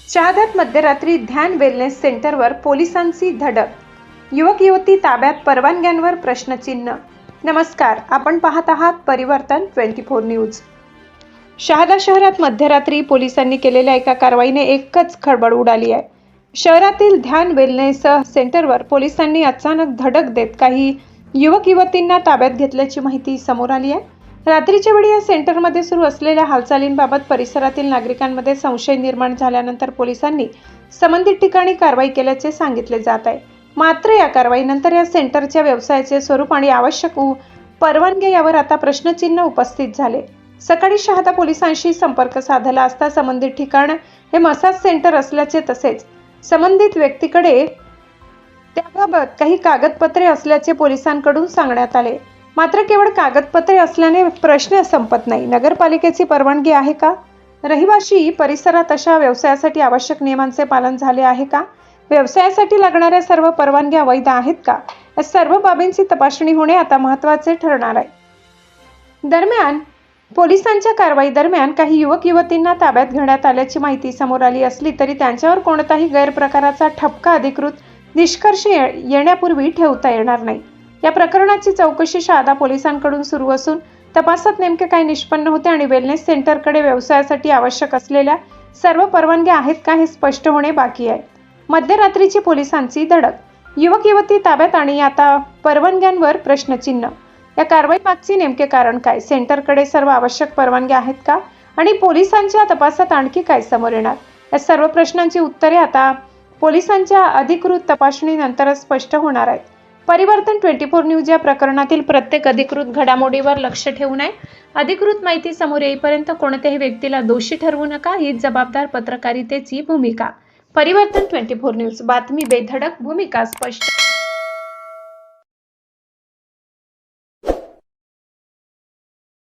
शहाद्यात मध्यरात्री ध्यान वेलनेस सेंटरवर पोलिसांची धडक, युवक युवती ताब्यात, परवानग्यांवर प्रश्नचिन्ह। नमस्कार, आपण पाहत आहात परिवर्तन 24 न्यूज। शहादा शहरात मध्यरात्री पोलिसांनी केलेल्या एका कारवाईने एकच खळबळ उडाली आहे। शहरातील ध्यान वेलनेस सेंटरवर पोलिसांनी अचानक धडक देत काही युवक युवतींना ताब्यात घेतल्याची माहिती समोर आली आहे। रात्रीच्या वेळी या सेंटरमध्ये सुरू असलेल्या हालचालींबाबत परिसरातील नागरिकांमध्ये संशय निर्माण झाल्यानंतर पोलिसांनी संबंधित ठिकाणी कारवाई केल्याचे सांगितले जात आहे। मात्र या कारवाईनंतर या सेंटरच्या व्यवसायाचे स्वरूप आणि आवश्यक परवानगी यावर आता प्रश्नचिन्ह उपस्थित झाले। सकाळी शहादा पोलिसांशी संपर्क साधला असता संबंधित ठिकाण हे मसाज सेंटर असल्याचे तसेच संबंधित व्यक्तीकडे त्याबाबत काही कागदपत्रे असल्याचे पोलिसांकडून सांगण्यात आले। मात्र केवळ कागदपत्रे असल्याने प्रश्न संपत नाही। नगरपालिकेची परवानगी आहे का? रहिवासी परिसरात अशा व्यवसायासाठी आवश्यक नियमांचे पालन झाले आहे का? व्यवसायासाठी लागणाऱ्या सर्व परवानग्या वैध आहेत का? या सर्व बाबींची तपासणी होणे आता महत्त्वाचे ठरणार आहे। दरम्यान पोलिसांच्या कारवाई दरम्यान काही युवक युवतींना ताब्यात घेण्यात आल्याची माहिती समोर आली असली तरी त्यांच्यावर कोणताही गैरप्रकाराचा ठपका अधिकृत निष्कर्ष येण्यापूर्वी ठेवता येणार नाही। या प्रकरणाची चौकशी शहादा पोलिसांकडून सुरू असून तपासात नेमके काय निष्पन्न होते आणि वेलनेस सेंटरकडे व्यवसायासाठी आवश्यक असलेल्या सर्व परवानग्या आहेत का हे स्पष्ट होणे बाकी आहे। मध्यरात्रीची पोलिसांची धडक, युवक युवती ताब्यात आणि आता परवानग्यांवर प्रश्नचिन्ह। या कारवाई मागचे नेमके कारण काय? सेंटरकडे सर्व आवश्यक परवानग्या आहेत का? आणि पोलिसांच्या तपासात आणखी काय समोर येणार? या सर्व प्रश्नांची उत्तरे आता पोलिसांच्या अधिकृत तपासणीनंतरच स्पष्ट होणार आहेत। परिवर्तन 24 न्यूज या प्रकरणातील प्रत्येक अधिकृत घडामोडीवर लक्ष ठेवून आहे। अधिकृत माहिती समोर येईपर्यंत कोणत्याही व्यक्तीला दोषी ठरवू नका, हीच जबाबदार पत्रकारितेची भूमिका। परिवर्तन 24 न्यूज, बातमी बेधडक, भूमिका स्पष्ट।